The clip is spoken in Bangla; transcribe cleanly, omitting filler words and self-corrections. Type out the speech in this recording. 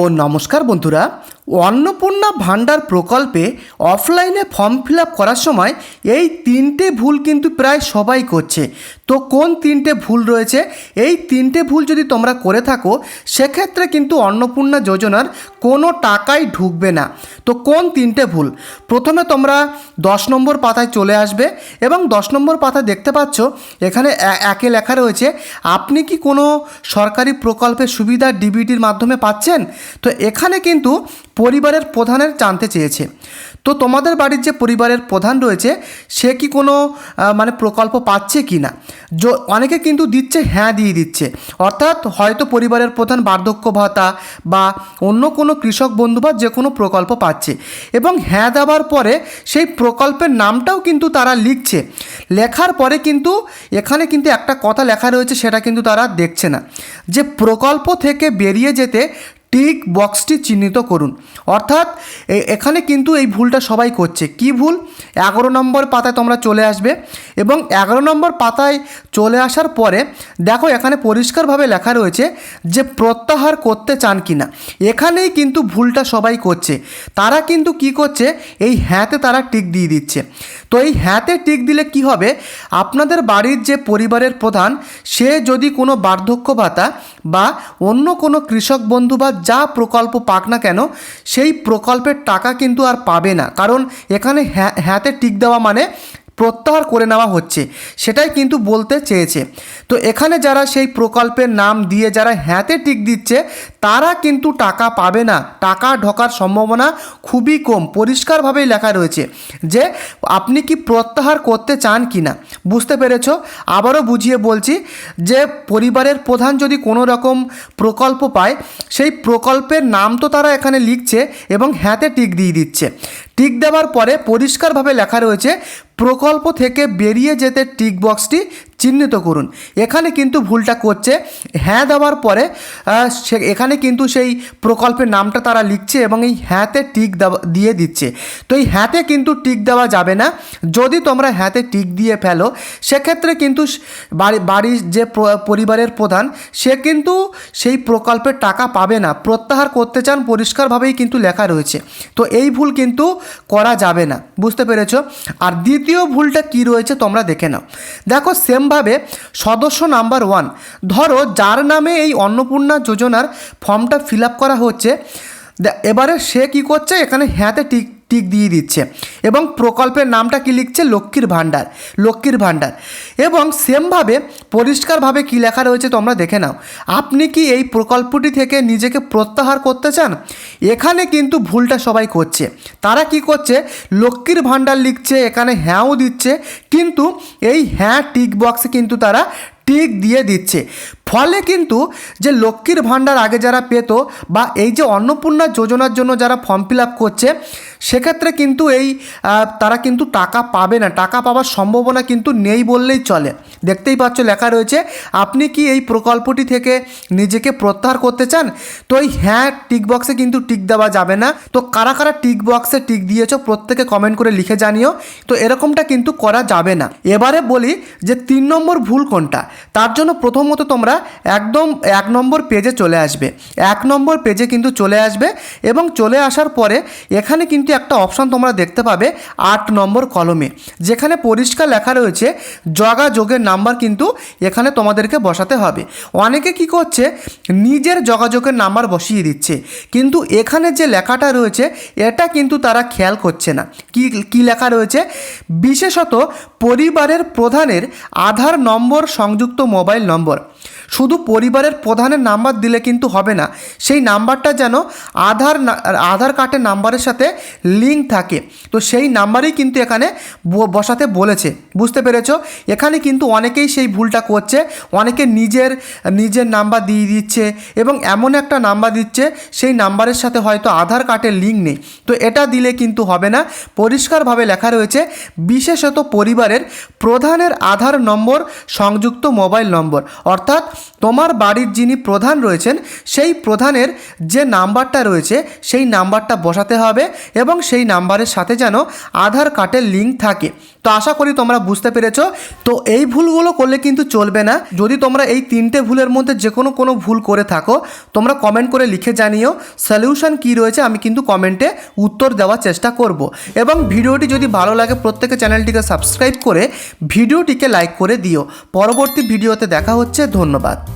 ও নমস্কার বন্ধুরা, অন্নপূর্ণা ভাণ্ডার প্রকল্পে অফলাইনে ফর্ম ফিল আপ করার সময় এই তিনটে ভুল কিন্তু প্রায় সবাই করছে। তো কোন তিনটে ভুল রয়েছে, এই তিনটে ভুল যদি তোমরা করে থাকো সেক্ষেত্রে কিন্তু অন্নপূর্ণা যোজনার কোনো টাকাই ঢুকবে না। তো কোন তিনটে ভুল, প্রথমে তোমরা 10 নম্বর পাতায় চলে আসবে এবং 10 নম্বর পাতায় দেখতে পাচ্ছ এখানে একে লেখা রয়েছে আপনি কি কোনো সরকারি প্রকল্পের সুবিধা ডিবিটির মাধ্যমে পাচ্ছেন। তো এখানে কিন্তু পরিবারের প্রধানের জানতে চেয়েছে। তো তোমাদের বাড়ির যে পরিবারের প্রধান রয়েছে সে কি কোনো প্রকল্প পাচ্ছে কি না। অনেকে কিন্তু দিচ্ছে, হ্যাঁ দিয়ে দিচ্ছে, অর্থাৎ হয়তো পরিবারের প্রধান বার্ধক্য ভাতা বা অন্য কোনো কৃষক বন্ধু বা যে কোনো প্রকল্প পাচ্ছে এবং হ্যাঁ দেওয়ার পরে সেই প্রকল্পের নামটাও কিন্তু তারা লিখছে। লেখার পরে কিন্তু এখানে কিন্তু একটা কথা লেখা রয়েছে, সেটা কিন্তু তারা দেখছে না যে প্রকল্প থেকে বেরিয়ে যেতে টিক বক্সটি চিহ্নিত করুন। অর্থাৎ এখানে কিন্তু এই ভুলটা সবাই করছে। কি ভুল? 11 নম্বর পাতায় তোমরা চলে আসবে এবং 11 নম্বর পাতায় চলে আসার পরে দেখো এখানে পরিষ্কারভাবে লেখা রয়েছে যে প্রত্যাহার করতে চান কি না। এখানেই কিন্তু ভুলটা সবাই করছে। তারা কিন্তু কি করছে, এই হ্যাঁতে তারা টিক দিয়ে দিচ্ছে। তো এই হ্যাঁতে টিক দিলে কি হবে, আপনাদের বাড়ির যে পরিবারের প্রধান সে যদি কোনো বার্ধক্য ভাতা বা অন্য কোনো কৃষক বন্ধু বা যা প্রকল্প পাক না কেন সেই প্রকল্পের টাকা কিন্তু আর পাবে না, কারণ এখানে হ্যাঁতে টিক দেওয়া মানে প্রত্যাহার করে নেওয়া হচ্ছে, সেটাই কিন্তু বলতে চেয়েছে। তো এখানে যারা সেই প্রকল্পের নাম দিয়ে যারা হ্যাঁতে টিক দিচ্ছে তারা কিন্তু টাকা পাবে না, টাকা ঢোকার সম্ভাবনা খুবই কম। পরিষ্কারভাবেই লেখা রয়েছে যে আপনি কি প্রত্যাহার করতে চান কি না। বুঝতে পেরেছ? আবারও বুঝিয়ে বলছি যে পরিবারের প্রধান যদি কোনো রকম প্রকল্প পায় সেই প্রকল্পের নাম তো তারা এখানে লিখছে এবং হ্যাঁতে টিক দিয়ে দিচ্ছে। টিক দেওয়ার পরে পরিষ্কারভাবে লেখা রয়েছে প্রকল্প থেকে বেরিয়ে যেতে টিক বক্সটি চিহ্নিত করুন। এখানে কিন্তু ভুলটা করছে। হ্যাঁ দেওয়ার পরে এখানে কিন্তু সেই প্রকল্পের নামটা তারা লিখছে এবং এই হ্যাঁতে টিক দিয়ে দিচ্ছে। তো এই হ্যাঁতে কিন্তু টিক দেওয়া যাবে না। যদি তোমরা হ্যাঁতে টিক দিয়ে ফেলো সেক্ষেত্রে কিন্তু বাড়ির যে পরিবারের প্রধান সে কিন্তু সেই প্রকল্পের টাকা পাবে না। প্রত্যাহার করতে চান পরিষ্কারভাবেই কিন্তু লেখা রয়েছে। তো এই ভুল কিন্তু করা যাবে না। বুঝতে পেরেছো? আর দ্বিতীয় ভুলটা কি রয়েছে তোমরা দেখে নাও। দেখো সেমভাবে সদস্য নাম্বার 1, ধরো যার নামে এই অন্নপূর্ণা যোজনার ফর্মটা ফিল আপ করা হচ্ছে, এবারে সে কি করছে, এখানে হ্যাঁতে টিক দিয়ে দিচ্ছে এবং প্রকল্পের নামটা কি লিখছে, লক্ষ্মীর ভাণ্ডার। এবং সেমভাবে পরিষ্কারভাবে কি লেখা রয়েছে তোমরা দেখে নাও, আপনি কি এই প্রকল্পটি থেকে নিজেকে প্রত্যাহার করতে চান। এখানে কিন্তু ভুলটা সবাই করছে। তারা কি করছে, লক্ষ্মীর ভাণ্ডার লিখছে, এখানে হ্যাঁও দিচ্ছে, কিন্তু এই হ্যাঁ টিক বক্সে কিন্তু তারা টিক দিয়ে দিচ্ছে। ফলে কিন্তু যে লক্ষ্মীর ভাণ্ডার আগে যারা পেত বা এই যে অন্নপূর্ণা যোজনার জন্য যারা ফর্ম ফিল আপ করছে সেক্ষেত্রে কিন্তু তারা কিন্তু টাকা পাবে না, টাকা পাওয়ার সম্ভাবনা কিন্তু নেই বললেই চলে। দেখতেই পাচ্ছ লেখা রয়েছে আপনি কি এই প্রকল্পটি থেকে নিজেকে প্রত্যাহার করতে চান। তো এই হ্যাঁ টিক বক্সে কিন্তু টিক দেওয়া যাবে না। তো কারা কারা টিক বক্সে টিক দিয়েছো প্রত্যেকে কমেন্ট করে লিখে জানিও। তো এরকমটা কিন্তু করা যাবে না। এবারে বলি যে 3 নম্বর ভুল কোনটা। তার জন্য প্রথমত তোমরা একদম 1 নম্বর পেজে চলে আসবে। 1 নম্বর পেজে কিন্তু চলে আসবে এবং চলে আসার পরে এখানে কিন্তু একটা অপশান তোমরা দেখতে পাবে 8 নম্বর কলমে, যেখানে পরিষ্কার লেখা রয়েছে যোগাযোগের নাম্বার কিন্তু এখানে তোমাদেরকে বসাতে হবে। অনেকে কি করছে, নিজের যোগাযোগের নাম্বার বসিয়ে দিচ্ছে, কিন্তু এখানে যে লেখাটা রয়েছে এটা কিন্তু তারা খেয়াল করছে না। কি লেখা রয়েছে, বিশেষত পরিবারের প্রধানের আধার নম্বর সংযুক্ত মোবাইল নম্বর। শুধু পরিবারের প্রধানের নাম্বার দিলে কিন্তু হবে না, সেই নাম্বারটা যেন আধার কার্ডের নাম্বারের সাথে লিঙ্ক থাকে। তো সেই নাম্বারেই কিন্তু এখানে বসাতে বলেছে। বুঝতে পেরেছো? এখানে কিন্তু অনেকেই সেই ভুলটা করছে। অনেকে নিজের নাম্বার দিয়ে দিচ্ছে এবং এমন একটা নাম্বার দিচ্ছে সেই নাম্বারের সাথে হয়তো আধার কার্ডের লিঙ্ক নেই। তো এটা দিলে কিন্তু হবে না। পরিষ্কারভাবে লেখা রয়েছে বিশেষত পরিবারের প্রধানের আধার নম্বর সংযুক্ত মোবাইল নম্বর, অর্থাৎ তোমার বাড়ির যিনি প্রধান রয়েছেন সেই প্রধানের যে নাম্বারটা রয়েছে সেই নাম্বারটা বসাতে হবে এবং সেই নাম্বারের সাথে যেন আধার কার্ডের লিঙ্ক থাকে। তো আশা করি তোমরা বুঝতে পেরেছো। তো এই ভুলগুলো করলে কিন্তু চলবে না। যদি তোমরা এই তিনটে ভুলের মধ্যে যে কোনো ভুল করে থাকো তোমরা কমেন্ট করে লিখে জানিও, সলিউশন কী রয়েছে আমি কিন্তু কমেন্টে উত্তর দেওয়ার চেষ্টা করব। এবং ভিডিওটি যদি ভালো লাগে প্রত্যেকে চ্যানেলটিকে সাবস্ক্রাইব করে ভিডিওটিকে লাইক করে দিও। পরবর্তী ভিডিওতে দেখা হচ্ছে। ধন্যবাদ।